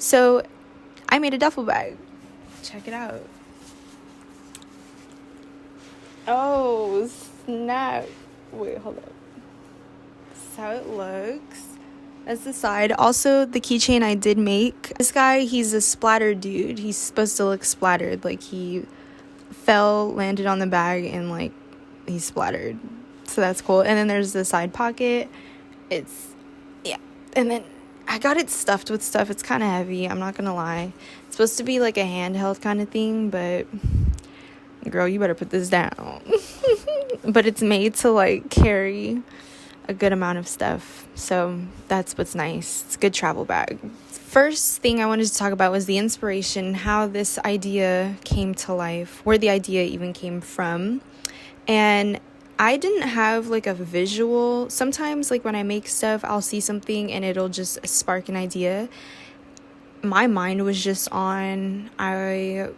So I made a duffel bag. Check it out. Oh, snap. Wait, hold up. This is how it looks. That's the side. Also, the keychain I did make. This guy, he's a splattered dude. He's supposed to look splattered. Like, he fell, landed on the bag, and, like, he's splattered. So that's cool. And then there's the side pocket. Yeah. And then I got it stuffed with stuff. It's kind of heavy. I'm not going to lie. It's supposed to be, like, a handheld kind of thing, but... girl, you better put this down. But it's made to, like, carry a good amount of stuff. So that's what's nice. It's a good travel bag. First thing I wanted to talk about was the inspiration, how this idea came to life, where the idea even came from. And I didn't have, like, a visual. Sometimes, like, when I make stuff, I'll see something and it'll just spark an idea. My mind was just on, I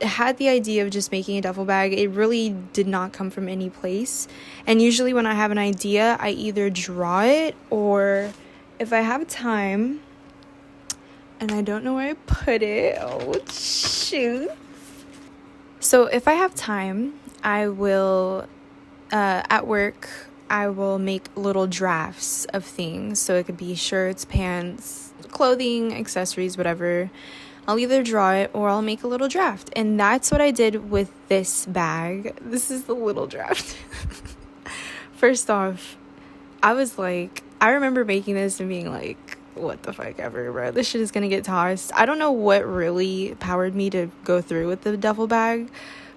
had the idea of just making a duffel bag. It really did not come from any place. And usually when I have an idea, I either draw it, or if I have time and I don't know where I put it, oh shoot. So if I have time, I will at work I will make little drafts of things. So it could be shirts, pants, clothing, accessories, whatever. I'll either draw it or I'll make a little draft. And that's what I did with this bag. This is the little draft. First off, I was like, I remember making this and being like, what the fuck ever, bro. This shit is gonna get tossed. I don't know what really powered me to go through with the duffel bag,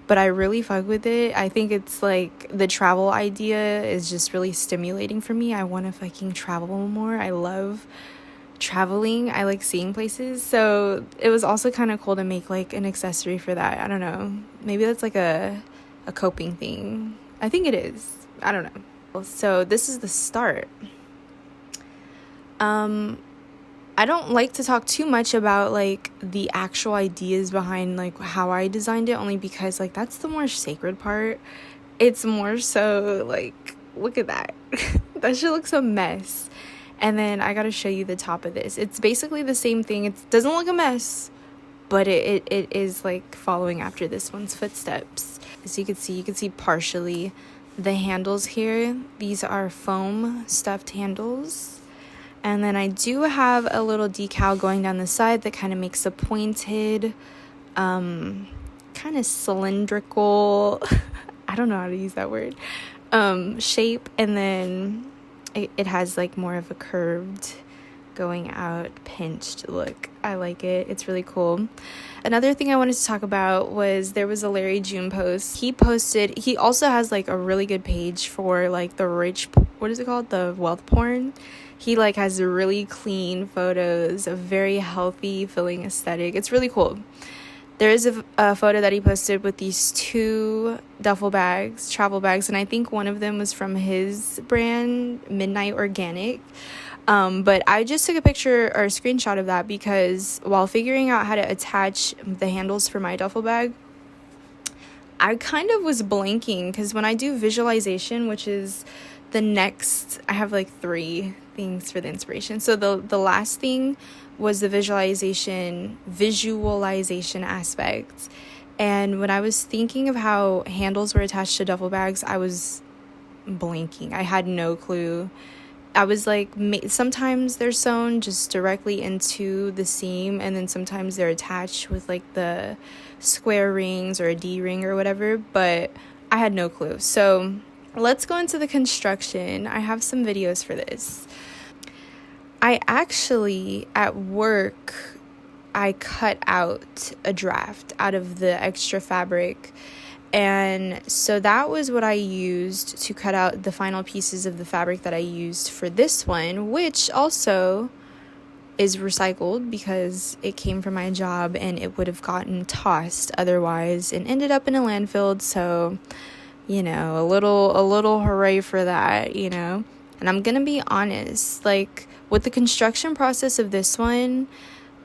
but I really fuck with it. I think it's like the travel idea is just really stimulating for me. I want to fucking travel more. I love traveling. I like seeing places, so it was also kind of cool to make like an accessory for that. I don't know, maybe that's like a coping thing. I think it is. I don't know. So this is the start. I don't like to talk too much about like the actual ideas behind like how I designed it, only because like that's the more sacred part. It's more so like, look at that. That shit looks a mess. And then I gotta show you the top of this. It's basically the same thing. It doesn't look a mess, but it is like following after this one's footsteps. As you can see partially the handles here. These are foam stuffed handles. And then I do have a little decal going down the side that kind of makes a pointed, kind of cylindrical, I don't know how to use that word, shape. And then it has like more of a curved going out pinched look. I like it. It's really cool. Another thing I wanted to talk about was there was a Larry June post. He also has like a really good page for like the rich, what is it called? The wealth porn. He like has really clean photos, a very healthy feeling aesthetic. It's really cool. There is a photo that he posted with these 2 duffel bags, travel bags, and I think one of them was from his brand, Midnight Organic. But I just took a picture or a screenshot of that because while figuring out how to attach the handles for my duffel bag, I kind of was blanking because when I do visualization, which is the next, I have like 3 things for the inspiration. So the last thing was the visualization aspect. And when I was thinking of how handles were attached to duffel bags, I was blanking. I had no clue. I was like, sometimes they're sewn just directly into the seam, and then sometimes they're attached with like the square rings or a D-ring or whatever, but I had no clue. So let's go into the construction. I have some videos for this. I actually, at work, I cut out a draft out of the extra fabric. And so that was what I used to cut out the final pieces of the fabric that I used for this one, which also is recycled because it came from my job and it would have gotten tossed otherwise and ended up in a landfill. So, you know, a little hooray for that, you know. And I'm gonna be honest, like with the construction process of this one,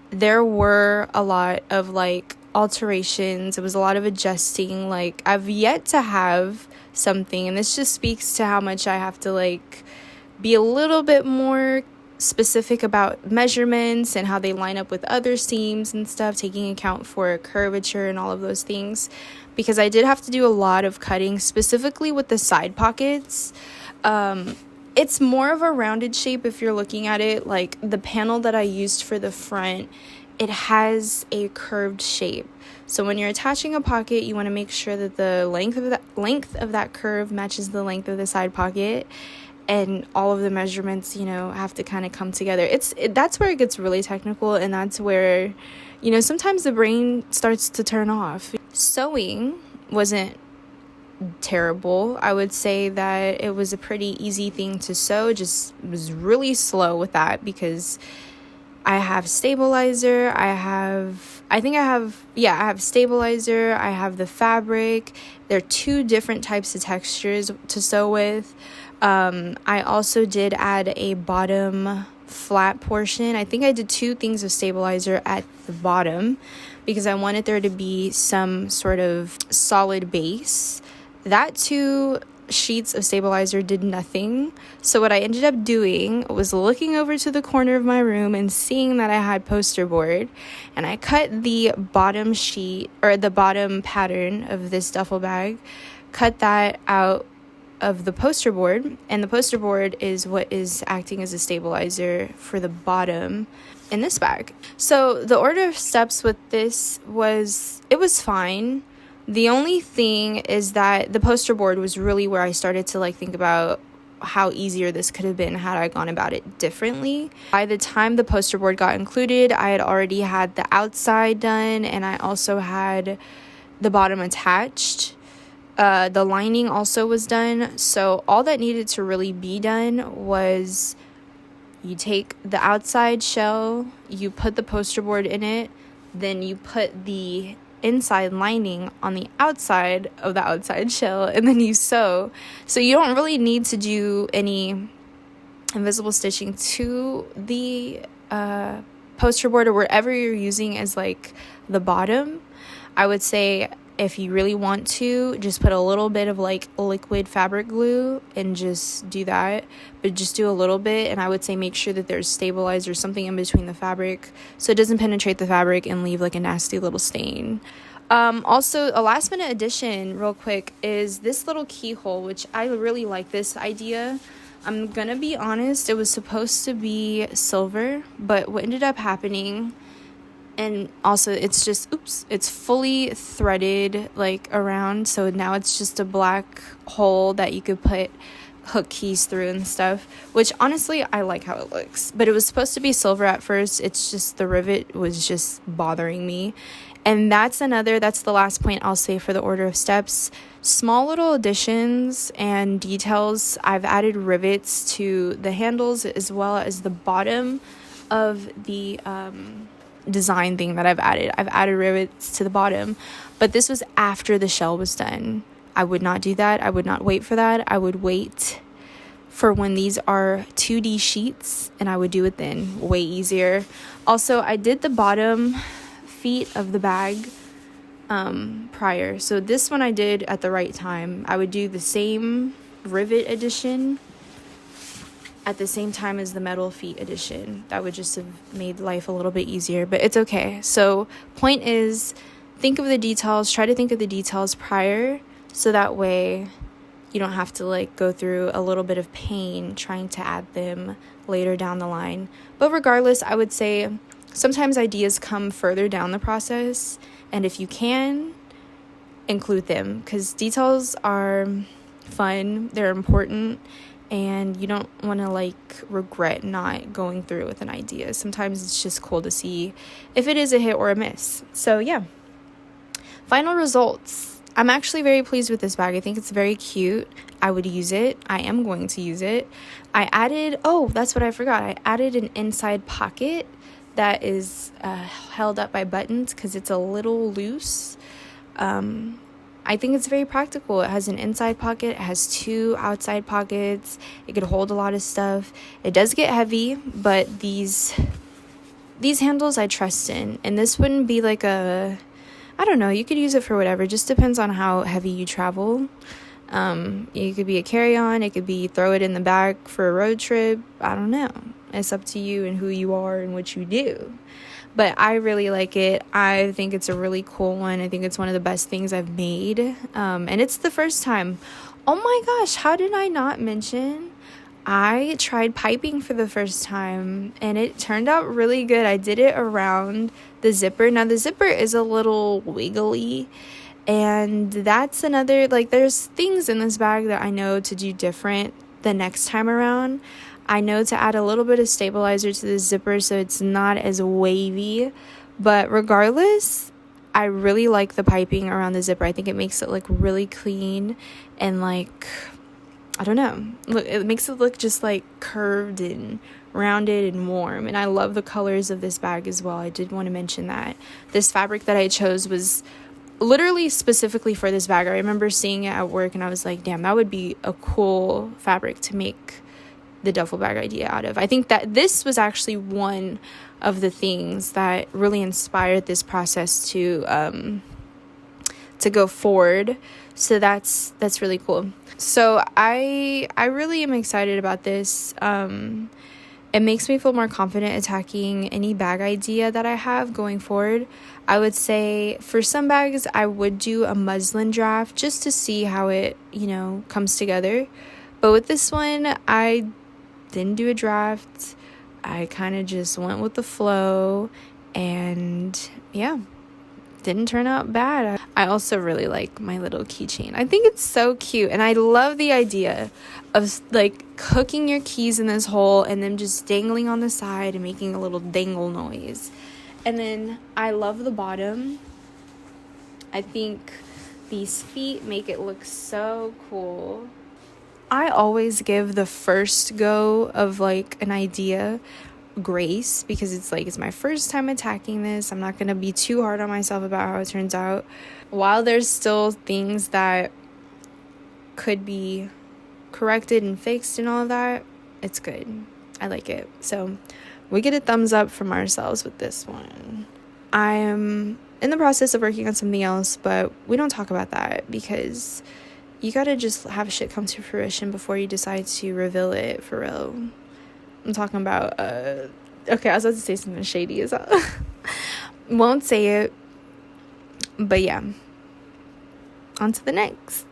there were a lot of like alterations. It was a lot of adjusting. Like I've yet to have something, and this just speaks to how much I have to like be a little bit more specific about measurements and how they line up with other seams and stuff, taking account for curvature and all of those things, because I did have to do a lot of cutting, specifically with the side pockets. It's more of a rounded shape if you're looking at it. Like the panel that I used for the front, it has a curved shape. So when you're attaching a pocket, you want to make sure that the length of that curve matches the length of the side pocket, and all of the measurements, have to kind of come together. That's where it gets really technical, and that's where, sometimes the brain starts to turn off. Sewing wasn't terrible. I would say that it was a pretty easy thing to sew, just was really slow with that because I have stabilizer, I have stabilizer, I have the fabric. There are 2 different types of textures to sew with. I also did add a bottom flat portion. I think I did 2 things of stabilizer at the bottom because I wanted there to be some sort of solid base. That 2 sheets of stabilizer did nothing. So what I ended up doing was looking over to the corner of my room and seeing that I had poster board, and I cut the bottom sheet, or the bottom pattern of this duffel bag, cut that out of the poster board, and the poster board is what is acting as a stabilizer for the bottom in this bag. So the order of steps with this was fine. The only thing is that the poster board was really where I started to think about how easier this could have been had I gone about it differently. By the time the poster board got included, I had already had the outside done, and I also had the bottom attached. The lining also was done. So all that needed to really be done was you take the outside shell, you put the poster board in it, then you put the inside lining on the outside of the outside shell, and then you sew. So you don't really need to do any invisible stitching to the poster board or wherever you're using as the bottom. I would say if you really want to, just put a little bit of liquid fabric glue and just do that, but just do a little bit. And I would say make sure that there's stabilizer, something in between the fabric, so it doesn't penetrate the fabric and leave a nasty little stain. Also, a last minute addition real quick is this little keyhole, which I really like this idea. I'm gonna be honest, it was supposed to be silver, but what ended up happening, and also it's fully threaded around, so now it's just a black hole that you could put hook keys through and stuff, which honestly I like how it looks. But it was supposed to be silver at first. It's just the rivet was just bothering me. And that's the last point I'll say for the order of steps. Small little additions and details. I've added rivets to the handles as well as the bottom of the design thing that I've added rivets to the bottom, but this was after the shell was done. I would not do that. I would not wait for that. I would wait for when these are 2D sheets, and I would do it then. Way easier. Also, I did the bottom feet of the bag prior, so this one I did at the right time. I would do the same rivet addition at the same time as the metal feet addition. That would just have made life a little bit easier, but it's okay. So point is, try to think of the details prior, so that way you don't have to go through a little bit of pain trying to add them later down the line. But regardless, I would say sometimes ideas come further down the process, and if you can, include them, because details are fun, they're important, and you don't want to regret not going through with an idea. Sometimes it's just cool to see if it is a hit or a miss. So yeah, final results. I'm actually very pleased with this bag. I think it's very cute. I would use it. I am going to use it. That's what I forgot. I added an inside pocket that is held up by buttons because it's a little loose. I think it's very practical. It has an inside pocket. It has 2 outside pockets. It could hold a lot of stuff. It does get heavy, but these handles I trust in. And this wouldn't be I don't know, you could use it for whatever. It just depends on how heavy you travel. It could be a carry-on. It could be throw it in the bag for a road trip. I don't know. It's up to you and who you are and what you do. But I really like it. I think it's a really cool one. I think it's one of the best things I've made. And it's the first time. Oh my gosh, how did I not mention? I tried piping for the first time and it turned out really good. I did it around the zipper. Now the zipper is a little wiggly, and that's another, like, there's things in this bag that I know to do different the next time around. I know to add a little bit of stabilizer to the zipper so it's not as wavy, but regardless, I really like the piping around the zipper. I think it makes it look really clean and, like, I don't know, look, it makes it look just like curved and rounded and warm. And I love the colors of this bag as well. I did want to mention that this fabric that I chose was literally specifically for this bag. I remember seeing it at work and I was like, damn, that would be a cool fabric to make the duffel bag idea out of. I think that this was actually one of the things that really inspired this process to go forward. So that's really cool. So I really am excited about this. It makes me feel more confident attacking any bag idea that I have going forward. I would say for some bags, I would do a muslin draft just to see how it, comes together. But with this one, I didn't do a draft. I kind of just went with the flow, and yeah, didn't turn out bad. I also really like my little keychain. I think it's so cute, and I love the idea of like hooking your keys in this hole and them just dangling on the side and making a little dangle noise. And then I love the bottom. I think these feet make it look so cool. I always give the first go of like an idea grace, because it's my first time attacking this. I'm not going to be too hard on myself about how it turns out. While there's still things that could be corrected and fixed and all of that, it's good. I like it. So we get a thumbs up from ourselves with this one. I am in the process of working on something else, but we don't talk about that because you gotta just have shit come to fruition before you decide to reveal it for real. I'm talking about, okay, I was about to say something shady as well. Won't say it, but yeah. On to the next.